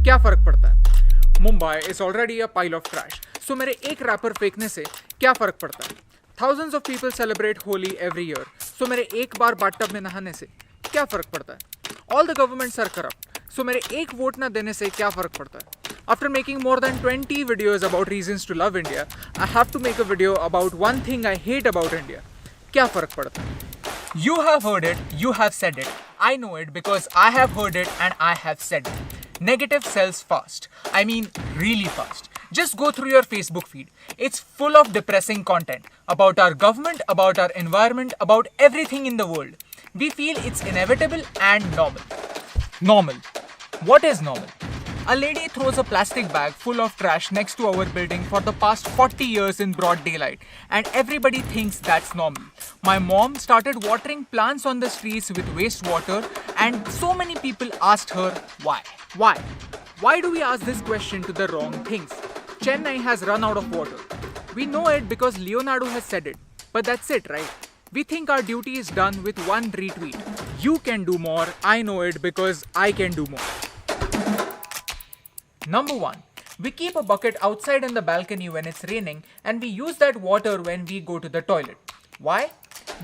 क्या फर्क पड़ता है? Mumbai is already a pile of trash, so मेरे एक रैपर फेंकने से क्या फर्क पड़ता है? Thousands of people celebrate Holi every year, so मेरे एक बार बाथटब में नहाने से क्या फर्क पड़ता है? All the governments are corrupt, so मेरे एक वोट ना देने से क्या फर्क पड़ता है? After making more than 20 videos about reasons to love India, I have to make a video about one thing I hate about India. क्या फर्क पड़ता है? You have heard it, you have said it. I know it because I have heard it and I have said it. Negative sells fast. I mean, really fast. Just go through your Facebook feed. It's full of depressing content about our government, about our environment, about everything in the world. We feel it's inevitable and normal. Normal. What is normal? A lady throws a plastic bag full of trash next to our building for the past 40 years in broad daylight, and everybody thinks that's normal. My mom started watering plants on the streets with wastewater, and so many people asked her why. Why? Why do we ask this question to the wrong things? Chennai has run out of water. We know it because Leonardo has said it. But that's it, right? We think our duty is done with one retweet. You can do more. I know it because I can do more. Number 1. We keep a bucket outside in the balcony when it's raining, and we use that water when we go to the toilet. Why?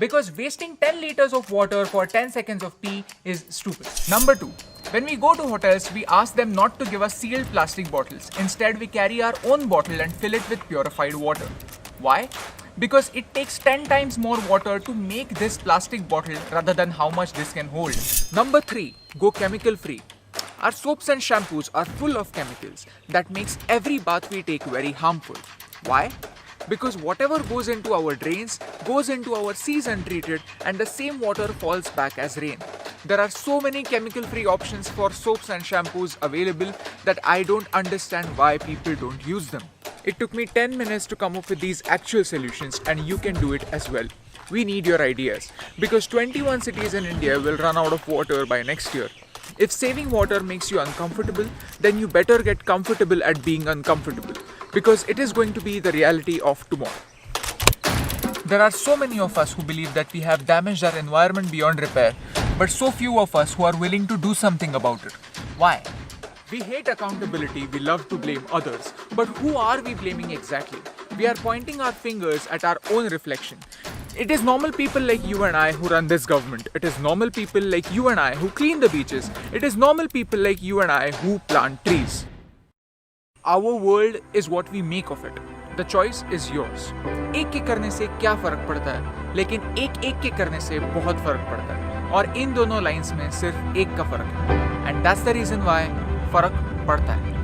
Because wasting 10 liters of water for 10 seconds of pee is stupid. Number 2. When we go to hotels, we ask them not to give us sealed plastic bottles. Instead, we carry our own bottle and fill it with purified water. Why? Because it takes 10 times more water to make this plastic bottle rather than how much this can hold. Number 3. Go chemical free. Our soaps and shampoos are full of chemicals that makes every bath we take very harmful. Why? Because whatever goes into our drains goes into our seas untreated, and the same water falls back as rain. There are so many chemical-free options for soaps and shampoos available that I don't understand why people don't use them. It took me 10 minutes to come up with these actual solutions, and you can do it as well. We need your ideas because 21 cities in India will run out of water by next year. If saving water makes you uncomfortable, then you better get comfortable at being uncomfortable, because it is going to be the reality of tomorrow. There are so many of us who believe that we have damaged our environment beyond repair, but so few of us who are willing to do something about it. Why? We hate accountability, we love to blame others, but who are we blaming exactly? We are pointing our fingers at our own reflection. It is normal people like you and I who run this government. It is normal people like you and I who clean the beaches. It is normal people like you and I who plant trees. Our world is what we make of it. The choice is yours. एक के करने से क्या फर्क पड़ता है, लेकिन एक एक के करने से बहुत फर्क पड़ता है, और इन दोनों लाइंस में सिर्फ एक का फर्क है. And that's the reason why फर्क पड़ता है.